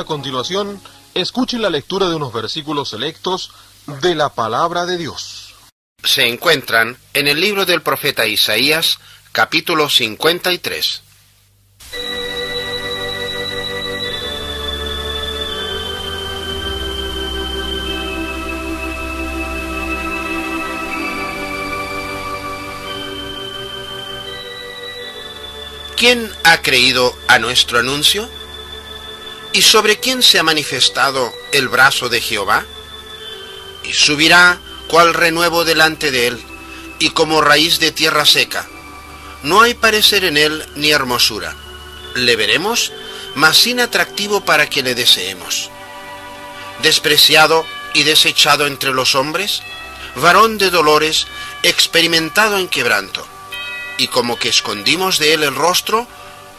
a continuación, escuche la lectura de unos versículos selectos de la Palabra de Dios. Se encuentran en el libro del profeta Isaías, capítulo 53. ¿Quién ha creído a nuestro anuncio? ¿Y sobre quién se ha manifestado el brazo de Jehová? Y subirá cual renuevo delante de él, y como raíz de tierra seca. No hay parecer en él ni hermosura. Le veremos, mas sin atractivo para que le deseemos. Despreciado y desechado entre los hombres, varón de dolores, experimentado en quebranto. Y como que escondimos de él el rostro,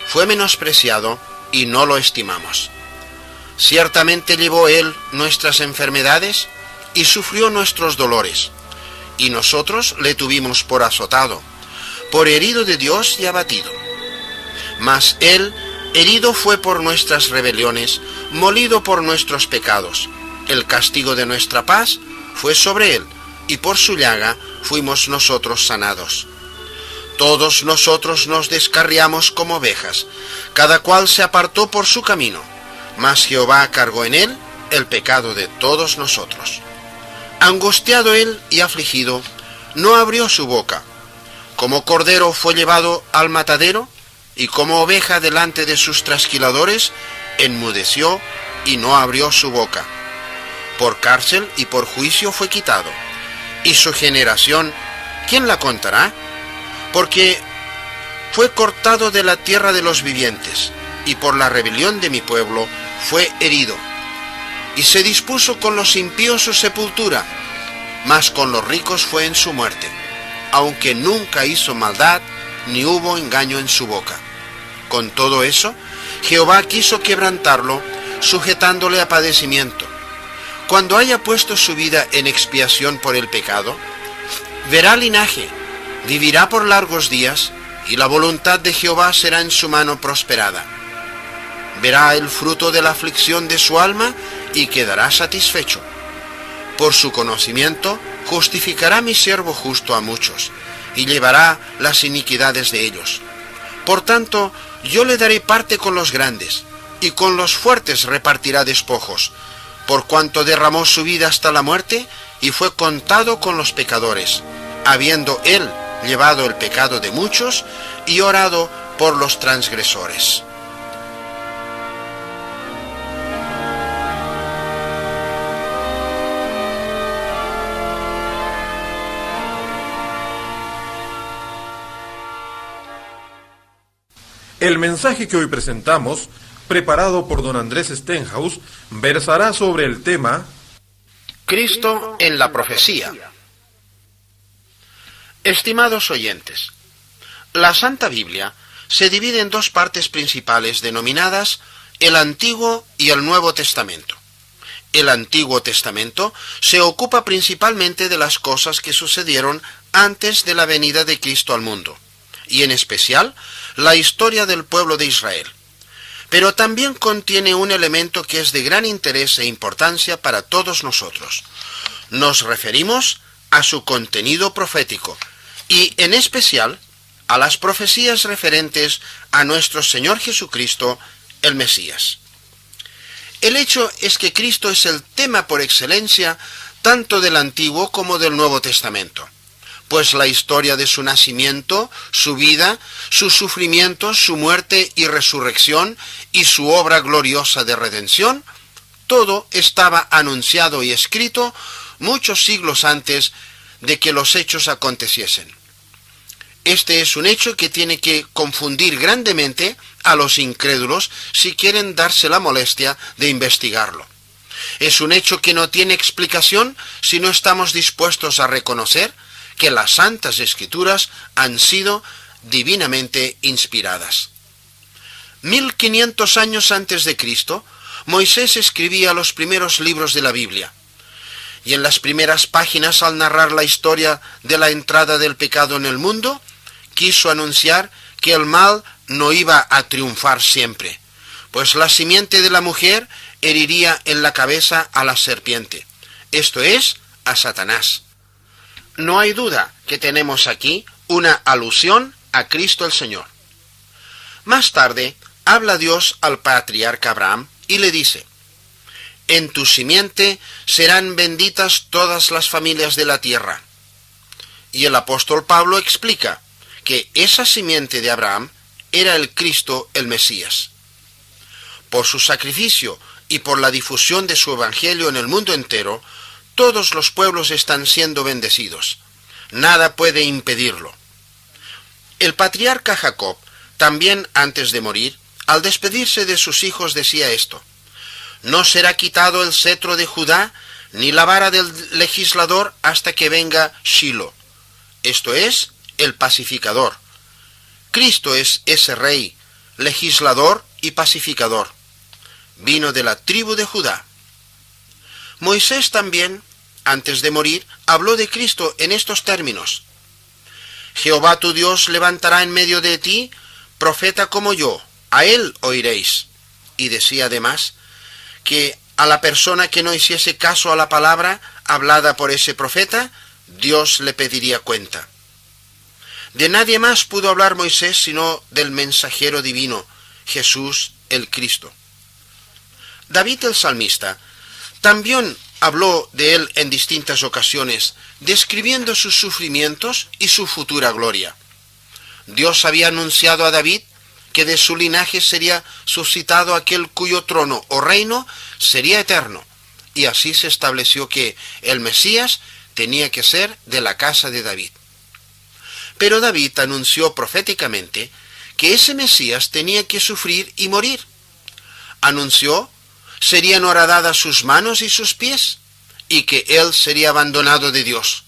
fue menospreciado y no lo estimamos. Ciertamente llevó él nuestras enfermedades y sufrió nuestros dolores, y nosotros le tuvimos por azotado, por herido de Dios y abatido. Mas él herido fue por nuestras rebeliones, molido por nuestros pecados. El castigo de nuestra paz fue sobre él, y por su llaga fuimos nosotros sanados. Todos nosotros nos descarriamos como ovejas, cada cual se apartó por su camino, mas Jehová cargó en él el pecado de todos nosotros. Angustiado él y afligido, no abrió su boca. Como cordero fue llevado al matadero, y como oveja delante de sus trasquiladores, enmudeció y no abrió su boca. Por cárcel y por juicio fue quitado. Y su generación, ¿quién la contará? Porque fue cortado de la tierra de los vivientes, y por la rebelión de mi pueblo fue herido. Y se dispuso con los impíos su sepultura, mas con los ricos fue en su muerte, aunque nunca hizo maldad, ni hubo engaño en su boca. Con todo eso, Jehová quiso quebrantarlo, sujetándole a padecimiento. Cuando haya puesto su vida en expiación por el pecado, verá linaje, vivirá por largos días, y la voluntad de Jehová será en su mano prosperada. Verá el fruto de la aflicción de su alma, y quedará satisfecho. Por su conocimiento justificará mi siervo justo a muchos, y llevará las iniquidades de ellos. Por tanto, yo le daré parte con los grandes, y con los fuertes repartirá despojos, por cuanto derramó su vida hasta la muerte, y fue contado con los pecadores, habiendo él llevado el pecado de muchos y orado por los transgresores. El mensaje que hoy presentamos, preparado por don Andrés Stenhouse, versará sobre el tema Cristo en la profecía. Estimados oyentes, la Santa Biblia se divide en dos partes principales denominadas el Antiguo y el Nuevo Testamento. El Antiguo Testamento se ocupa principalmente de las cosas que sucedieron antes de la venida de Cristo al mundo, y en especial la historia del pueblo de Israel. Pero también contiene un elemento que es de gran interés e importancia para todos nosotros. Nos referimos a su contenido profético, y en especial a las profecías referentes a nuestro Señor Jesucristo, el Mesías. El hecho es que Cristo es el tema por excelencia tanto del Antiguo como del Nuevo Testamento, pues la historia de su nacimiento, su vida, sus sufrimientos, su muerte y resurrección y su obra gloriosa de redención, todo estaba anunciado y escrito muchos siglos antes de que los hechos aconteciesen. Este es un hecho que tiene que confundir grandemente a los incrédulos si quieren darse la molestia de investigarlo. Es un hecho que no tiene explicación si no estamos dispuestos a reconocer que las Santas Escrituras han sido divinamente inspiradas. 1500 años antes de Cristo, Moisés escribía los primeros libros de la Biblia. Y en las primeras páginas, al narrar la historia de la entrada del pecado en el mundo, quiso anunciar que el mal no iba a triunfar siempre, pues la simiente de la mujer heriría en la cabeza a la serpiente, esto es, a Satanás. No hay duda que tenemos aquí una alusión a Cristo el Señor. Más tarde, habla Dios al patriarca Abraham y le dice: en tu simiente serán benditas todas las familias de la tierra. Y el apóstol Pablo explica que esa simiente de Abraham era el Cristo, el Mesías. Por su sacrificio y por la difusión de su evangelio en el mundo entero, todos los pueblos están siendo bendecidos. Nada puede impedirlo. El patriarca Jacob, también antes de morir, al despedirse de sus hijos decía esto: no será quitado el cetro de Judá, ni la vara del legislador hasta que venga Shilo. Esto es, el pacificador. Cristo es ese rey, legislador y pacificador. Vino de la tribu de Judá. Moisés también, antes de morir, habló de Cristo en estos términos: Jehová tu Dios levantará en medio de ti profeta como yo, a él oiréis. Y decía además que a la persona que no hiciese caso a la palabra hablada por ese profeta, Dios le pediría cuenta. De nadie más pudo hablar Moisés sino del mensajero divino, Jesús el Cristo. David el salmista también habló de él en distintas ocasiones, describiendo sus sufrimientos y su futura gloria. Dios había anunciado a David que de su linaje sería suscitado aquel cuyo trono o reino sería eterno, y así se estableció que el Mesías tenía que ser de la casa de David. Pero David anunció proféticamente que ese Mesías tenía que sufrir y morir. Anunció serían horadadas sus manos y sus pies, y que él sería abandonado de Dios.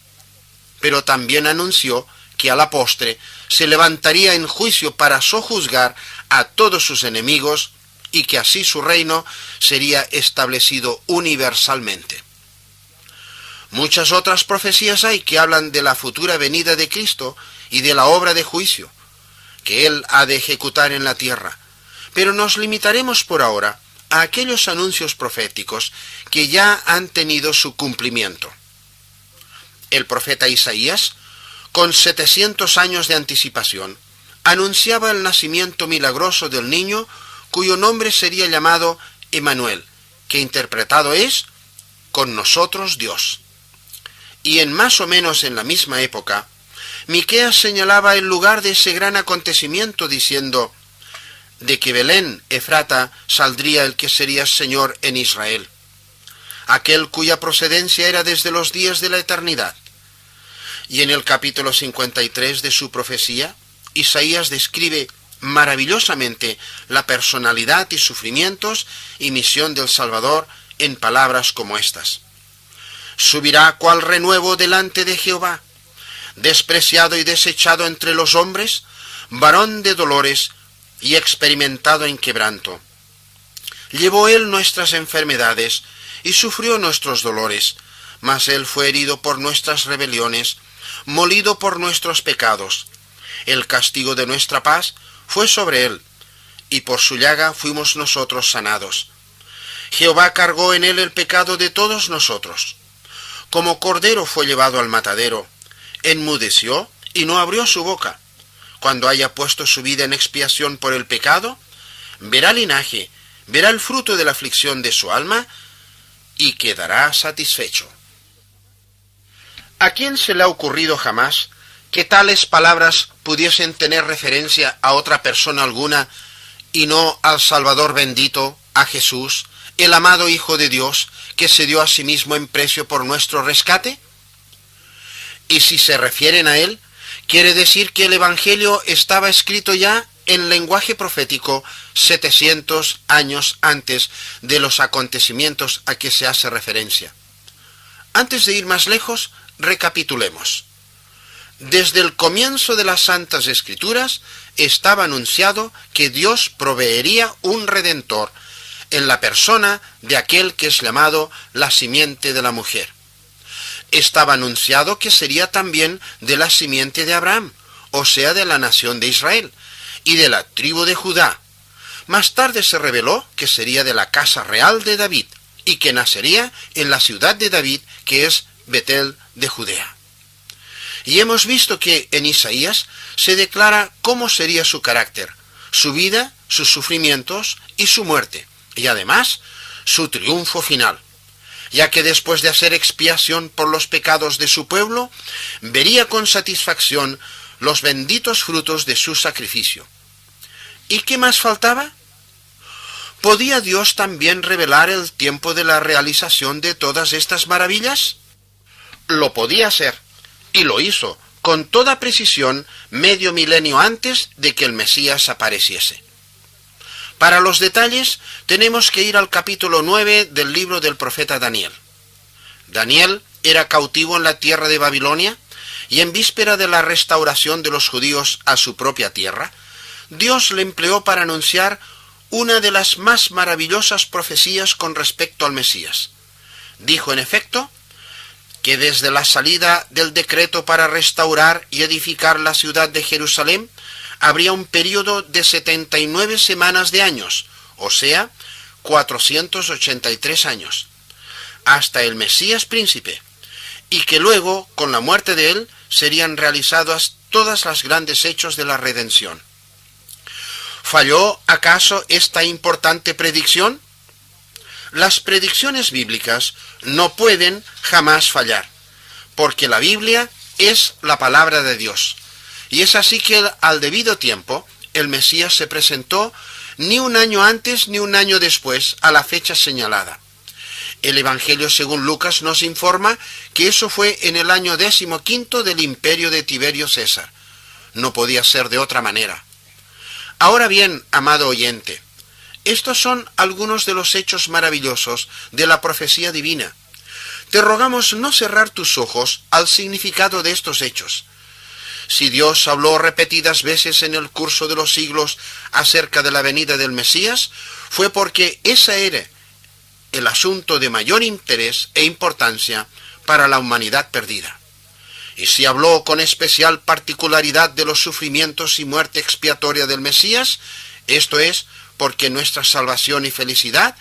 Pero también anunció que a la postre se levantaría en juicio para sojuzgar a todos sus enemigos, y que así su reino sería establecido universalmente. Muchas otras profecías hay que hablan de la futura venida de Cristo y de la obra de juicio que él ha de ejecutar en la tierra, pero nos limitaremos por ahora a aquellos anuncios proféticos que ya han tenido su cumplimiento. El profeta Isaías, con 700 años de anticipación, anunciaba el nacimiento milagroso del niño cuyo nombre sería llamado Emmanuel, que interpretado es con nosotros Dios. Y en más o menos en la misma época, Miqueas señalaba el lugar de ese gran acontecimiento diciendo: de que Belén, Efrata, saldría el que sería Señor en Israel, aquel cuya procedencia era desde los días de la eternidad. Y en el capítulo 53 de su profecía, Isaías describe maravillosamente la personalidad y sufrimientos y misión del Salvador en palabras como estas: subirá cual renuevo delante de Jehová, despreciado y desechado entre los hombres, varón de dolores y experimentado en quebranto. Llevó él nuestras enfermedades y sufrió nuestros dolores, mas él fue herido por nuestras rebeliones, molido por nuestros pecados. El castigo de nuestra paz fue sobre él, y por su llaga fuimos nosotros sanados. Jehová cargó en él el pecado de todos nosotros. Como cordero fue llevado al matadero, enmudeció y no abrió su boca. Cuando haya puesto su vida en expiación por el pecado, verá linaje, verá el fruto de la aflicción de su alma, y quedará satisfecho. ¿A quién se le ha ocurrido jamás que tales palabras pudiesen tener referencia a otra persona alguna, y no al Salvador bendito, a Jesús, el amado Hijo de Dios, que se dio a sí mismo en precio por nuestro rescate? Y si se refieren a él, quiere decir que el Evangelio estaba escrito ya en lenguaje profético 700 años antes de los acontecimientos a que se hace referencia. Antes de ir más lejos, recapitulemos. Desde el comienzo de las Santas Escrituras estaba anunciado que Dios proveería un Redentor en la persona de aquel que es llamado la simiente de la mujer. Estaba anunciado que sería también de la simiente de Abraham, o sea, de la nación de Israel, y de la tribu de Judá, Más tarde se reveló que sería de la casa real de David y que nacería en la ciudad de David, que es Betel de Judea. Y hemos visto que en Isaías se declara cómo sería su carácter, su vida, sus sufrimientos y su muerte, y además su triunfo final, ya que después de hacer expiación por los pecados de su pueblo, vería con satisfacción los benditos frutos de su sacrificio. ¿Y qué más faltaba? ¿Podía Dios también revelar el tiempo de la realización de todas estas maravillas? Lo podía hacer, y lo hizo con toda precisión medio milenio antes de que el Mesías apareciese. Para los detalles tenemos que ir al capítulo 9 del libro del profeta Daniel. Daniel era cautivo en la tierra de Babilonia, y en víspera de la restauración de los judíos a su propia tierra, Dios le empleó para anunciar una de las más maravillosas profecías con respecto al Mesías. Dijo, en efecto, que desde la salida del decreto para restaurar y edificar la ciudad de Jerusalén, habría un período de 79 semanas de años, o sea, 483 años, hasta el Mesías príncipe, y que luego, con la muerte de él, serían realizados todas las grandes hechos de la redención. ¿Falló acaso esta importante predicción? Las predicciones bíblicas no pueden jamás fallar, porque la Biblia es la palabra de Dios. Y es así que al debido tiempo, el Mesías se presentó ni un año antes ni un año después a la fecha señalada. El Evangelio según Lucas nos informa que eso fue en el año 15 del imperio de Tiberio César. No podía ser de otra manera. Ahora bien, amado oyente, estos son algunos de los hechos maravillosos de la profecía divina. Te rogamos no cerrar tus ojos al significado de estos hechos. Si Dios habló repetidas veces en el curso de los siglos acerca de la venida del Mesías, fue porque ese era el asunto de mayor interés e importancia para la humanidad perdida. Y si habló con especial particularidad de los sufrimientos y muerte expiatoria del Mesías, esto es porque nuestra salvación y felicidad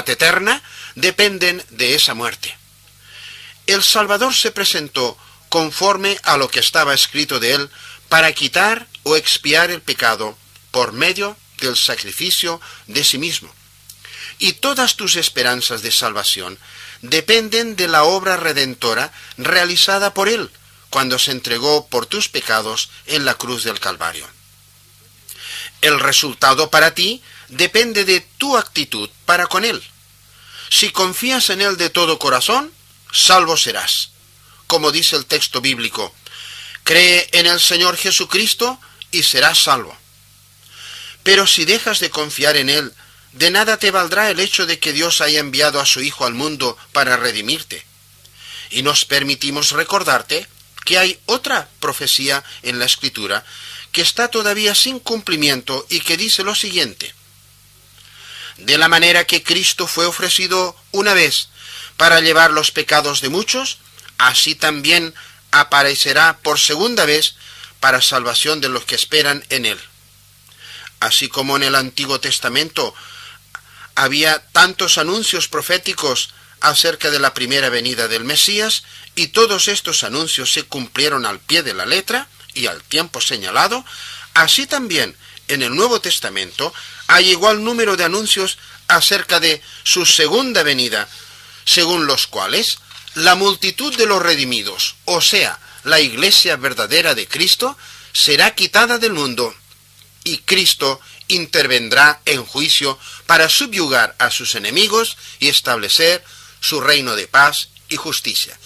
eterna, dependen de esa muerte. El Salvador se presentó conforme a lo que estaba escrito de él para quitar o expiar el pecado por medio del sacrificio de sí mismo. Y todas tus esperanzas de salvación dependen de la obra redentora realizada por él cuando se entregó por tus pecados en la cruz del Calvario. El resultado para ti depende de tu actitud para con él. Si confías en él de todo corazón, salvo serás. Como dice el texto bíblico, cree en el Señor Jesucristo y serás salvo. Pero si dejas de confiar en él, de nada te valdrá el hecho de que Dios haya enviado a su Hijo al mundo para redimirte. Y nos permitimos recordarte que hay otra profecía en la Escritura que está todavía sin cumplimiento y que dice lo siguiente: de la manera que Cristo fue ofrecido una vez para llevar los pecados de muchos, así también aparecerá por segunda vez para salvación de los que esperan en él. Así como en el Antiguo Testamento había tantos anuncios proféticos acerca de la primera venida del Mesías, y todos estos anuncios se cumplieron al pie de la letra y al tiempo señalado, así también en el Nuevo Testamento hay igual número de anuncios acerca de su segunda venida, según los cuales la multitud de los redimidos, o sea, la iglesia verdadera de Cristo, será quitada del mundo, y Cristo intervendrá en juicio para subyugar a sus enemigos y establecer su reino de paz y justicia.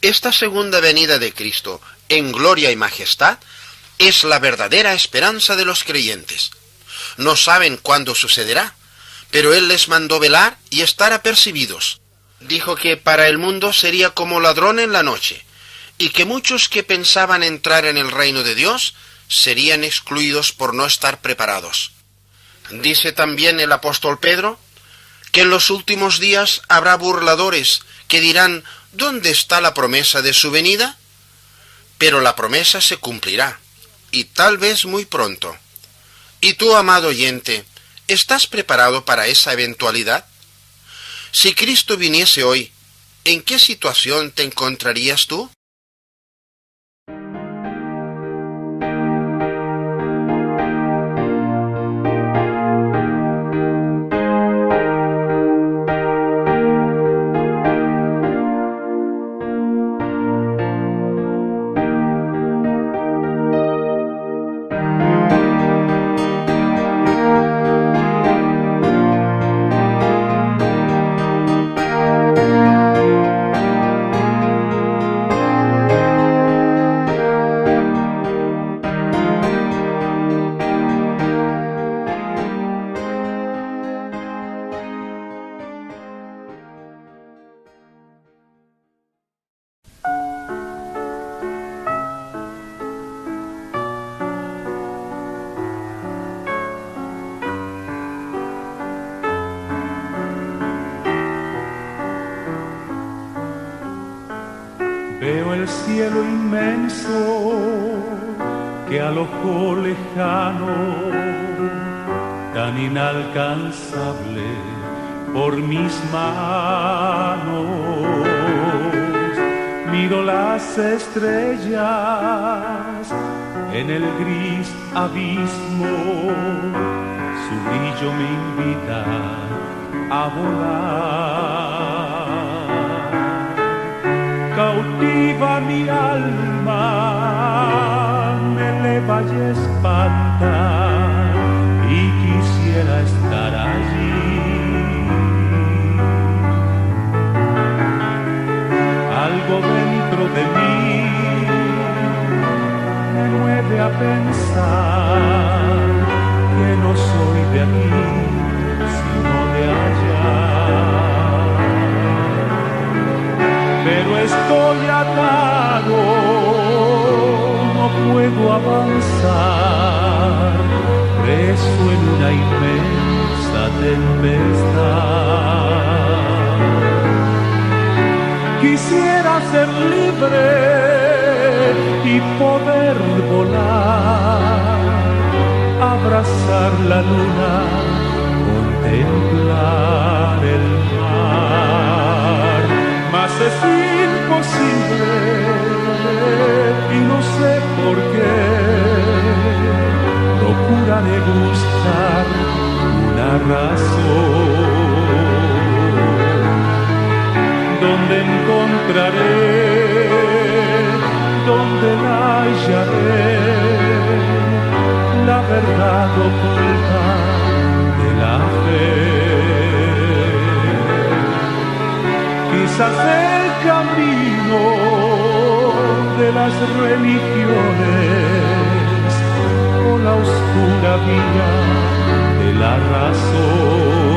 Esta segunda venida de Cristo en gloria y majestad es la verdadera esperanza de los creyentes. No saben cuándo sucederá, pero Él les mandó velar y estar apercibidos. Dijo que para el mundo sería como ladrón en la noche, y que muchos que pensaban entrar en el reino de Dios serían excluidos por no estar preparados. Dice también el apóstol Pedro que en los últimos días habrá burladores que dirán: ¿dónde está la promesa de su venida? Pero la promesa se cumplirá, y tal vez muy pronto. ¿Y tú, amado oyente, estás preparado para esa eventualidad? Si Cristo viniese hoy, ¿en qué situación te encontrarías tú? Veo el cielo inmenso que al ojo lejano, tan inalcanzable por mis manos, miro las estrellas en el gris abismo, su brillo me invita a volar. Cautiva mi alma, me eleva y espanta, y quisiera estar allí. Algo dentro de mí me mueve a pensar que no soy de aquí, sino de allá. Pero estoy atado, no puedo avanzar, preso en una inmensa tempestad. Quisiera ser libre y poder volar, abrazar la luna, contemplar el mar. Mas es imposible y no sé por qué. Procuraré buscar una razón donde encontraré, donde la hallaré, la verdad oculta de la fe. Quizás el camino de las religiones o la oscura vía de la razón.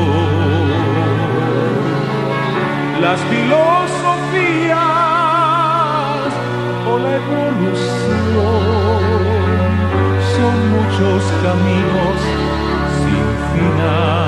Las filosofías o la evolución son muchos caminos sin final.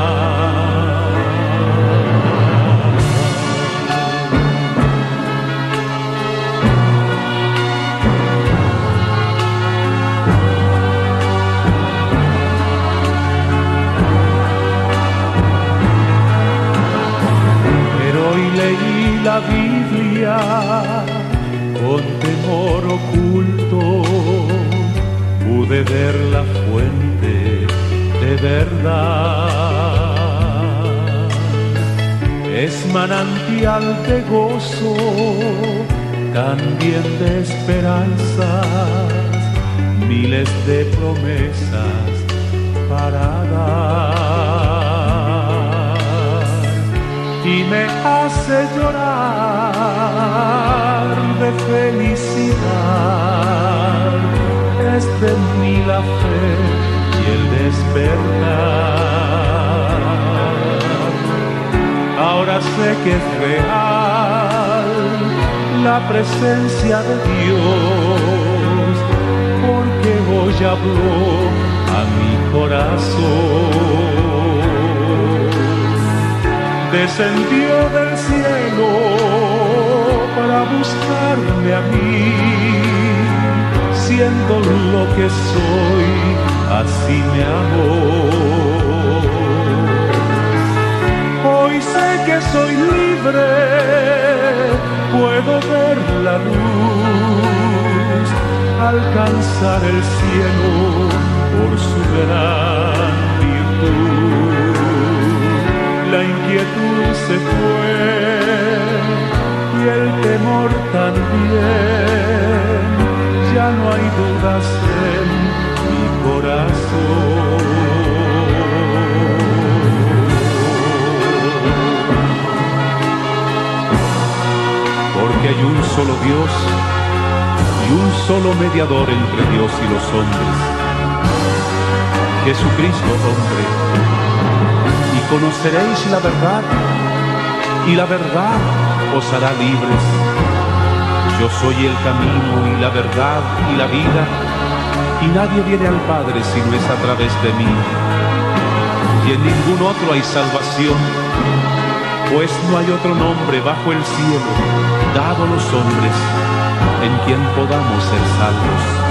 Leí la Biblia con temor oculto, pude ver la fuente de verdad. Es manantial de gozo, también de esperanzas, miles de promesas para dar. Y me hace llorar de felicidad. Es de mí la fe y el despertar. Ahora sé que es real la presencia de Dios, porque hoy habló a mi corazón. Descendió del cielo para buscarme a mí, siendo lo que soy así me amó. Hoy sé que soy libre, puedo ver la luz, alcanzar el cielo por su gran virtud. La inquietud se fue y el temor también, ya no hay dudas en mi corazón. Porque hay un solo Dios y un solo mediador entre Dios y los hombres, Jesucristo hombre. Y conoceréis la verdad, y la verdad os hará libres. Yo soy el camino y la verdad y la vida, y nadie viene al Padre si no es a través de mí. Y en ningún otro hay salvación, pues no hay otro nombre bajo el cielo dado a los hombres en quien podamos ser salvos.